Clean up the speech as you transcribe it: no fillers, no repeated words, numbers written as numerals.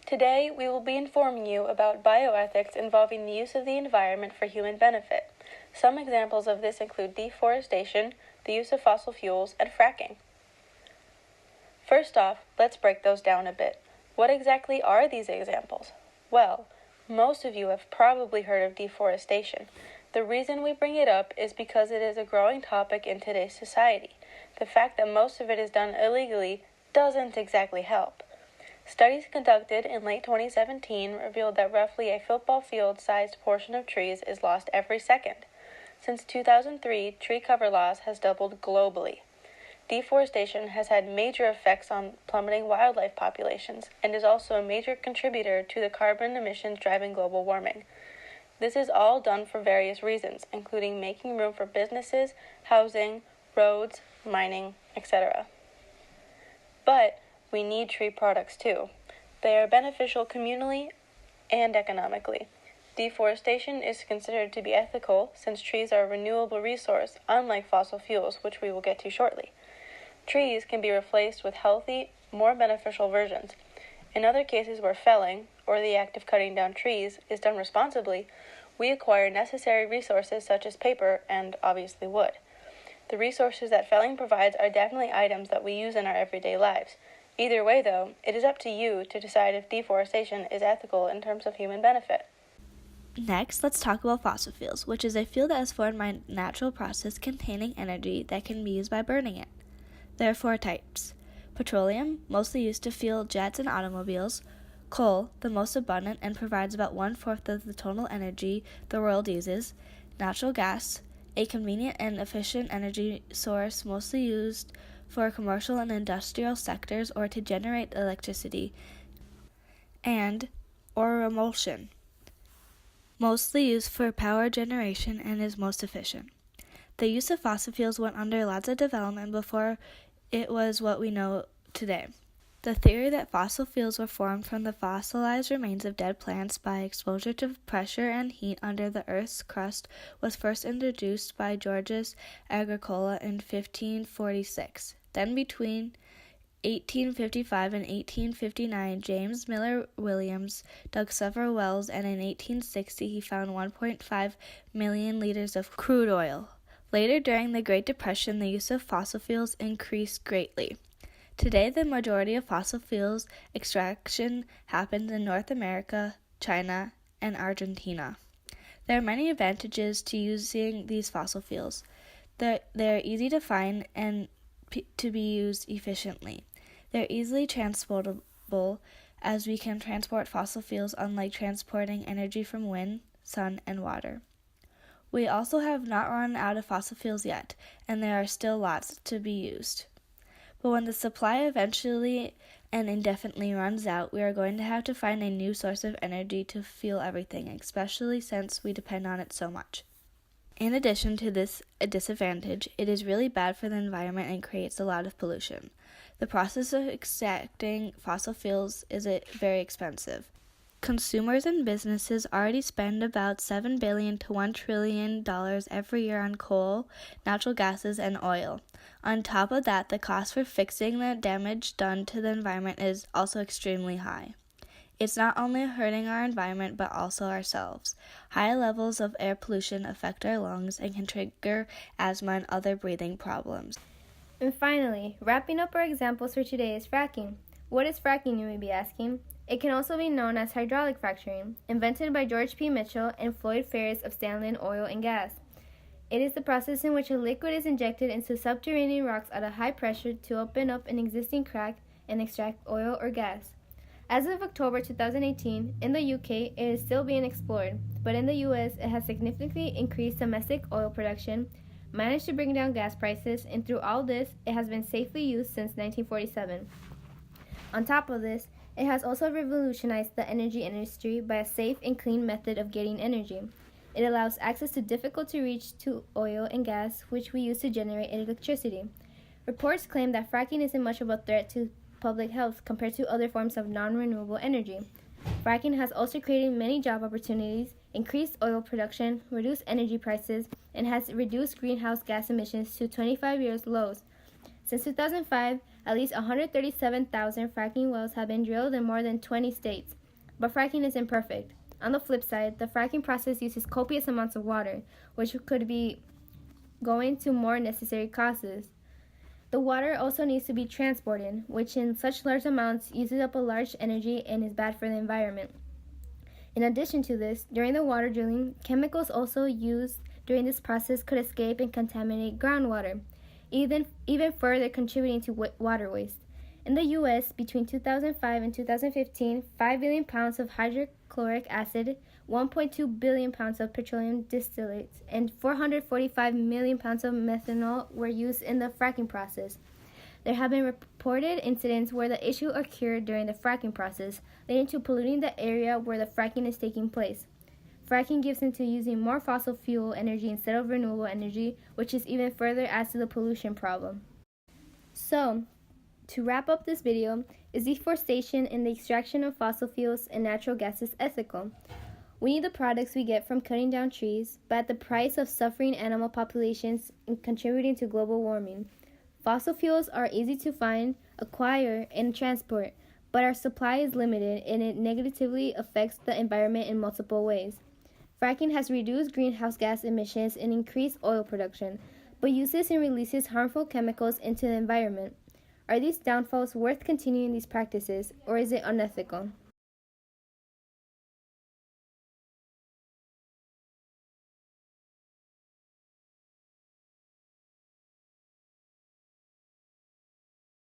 Today, we will be informing you about bioethics involving the use of the environment for human benefit. Some examples of this include deforestation, the use of fossil fuels, and fracking. First off, let's break those down a bit. What exactly are these examples? Well, most of you have probably heard of deforestation. The reason we bring it up is because it is a growing topic in today's society. The fact that most of it is done illegally doesn't exactly help. Studies conducted in late 2017 revealed that roughly a football field-sized portion of trees is lost every second. Since 2003, tree cover loss has doubled globally. Deforestation has had major effects on plummeting wildlife populations and is also a major contributor to the carbon emissions driving global warming. This is all done for various reasons, including making room for businesses, housing, roads, mining, etc. But we need tree products too. They are beneficial communally and economically. Deforestation is considered to be ethical since trees are a renewable resource, unlike fossil fuels, which we will get to shortly. Trees can be replaced with healthy, more beneficial versions. In other cases where felling, or the act of cutting down trees, is done responsibly, we acquire necessary resources such as paper and, obviously, wood. The resources that felling provides are definitely items that we use in our everyday lives. Either way, though, it is up to you to decide if deforestation is ethical in terms of human benefit. Next, let's talk about fossil fuels, which is a fuel that is formed by a natural process containing energy that can be used by burning it. There are 4 types. Petroleum, mostly used to fuel jets and automobiles. Coal, the most abundant and provides about 1/4 of the total energy the world uses. Natural gas, a convenient and efficient energy source mostly used for commercial and industrial sectors or to generate electricity. And emulsion, mostly used for power generation and is most efficient. The use of fossil fuels went under lots of development before it was what we know today. The theory that fossil fuels were formed from the fossilized remains of dead plants by exposure to pressure and heat under the Earth's crust was first introduced by Georgius Agricola in 1546. Then between 1855 and 1859, James Miller Williams dug several wells, and in 1860 he found 1.5 million liters of crude oil. Later, during the Great Depression, the use of fossil fuels increased greatly. Today, the majority of fossil fuels extraction happens in North America, China, and Argentina. There are many advantages to using these fossil fuels. They are easy to find and to be used efficiently. They're easily transportable, as we can transport fossil fuels unlike transporting energy from wind, sun, and water. We also have not run out of fossil fuels yet, and there are still lots to be used. But when the supply eventually and indefinitely runs out, we are going to have to find a new source of energy to fuel everything, especially since we depend on it so much. In addition to this disadvantage, it is really bad for the environment and creates a lot of pollution. The process of extracting fossil fuels is very expensive. Consumers and businesses already spend about $7 billion to $1 trillion every year on coal, natural gases, and oil. On top of that, the cost for fixing the damage done to the environment is also extremely high. It's not only hurting our environment, but also ourselves. High levels of air pollution affect our lungs and can trigger asthma and other breathing problems. And finally, wrapping up our examples for today is fracking. What is fracking, you may be asking? It can also be known as hydraulic fracturing, invented by George P. Mitchell and Floyd Ferris of Stanley Oil and Gas. It is the process in which a liquid is injected into subterranean rocks at a high pressure to open up an existing crack and extract oil or gas. As of October 2018, in the UK, it is still being explored, but in the US, it has significantly increased domestic oil production, managed to bring down gas prices, and through all this, it has been safely used since 1947. On top of this, it has also revolutionized the energy industry by a safe and clean method of getting energy. It allows access to difficult-to-reach oil and gas, which we use to generate electricity. Reports claim that fracking isn't much of a threat to public health compared to other forms of non-renewable energy. Fracking has also created many job opportunities, increased oil production, reduced energy prices, and has reduced greenhouse gas emissions to 25 years lows. Since 2005, At least 137,000 fracking wells have been drilled in more than 20 states. But fracking isn't perfect. On the flip side, the fracking process uses copious amounts of water, which could be going to more necessary causes. The water also needs to be transported, which in such large amounts uses up a large energy and is bad for the environment. In addition to this, during the water drilling, chemicals also used during this process could escape and contaminate groundwater, even further contributing to water waste. In the U.S., between 2005 and 2015, 5 billion pounds of hydrochloric acid, 1.2 billion pounds of petroleum distillates, and 445 million pounds of methanol were used in the fracking process. There have been reported incidents where the issue occurred during the fracking process, leading to polluting the area where the fracking is taking place. Fracking gives into using more fossil fuel energy instead of renewable energy, which is even further adds to the pollution problem. So, to wrap up this video, is deforestation and the extraction of fossil fuels and natural gases ethical? We need the products we get from cutting down trees, but at the price of suffering animal populations and contributing to global warming. Fossil fuels are easy to find, acquire, and transport, but our supply is limited and it negatively affects the environment in multiple ways. Fracking has reduced greenhouse gas emissions and increased oil production, but uses and releases harmful chemicals into the environment. Are these downfalls worth continuing these practices, or is it unethical?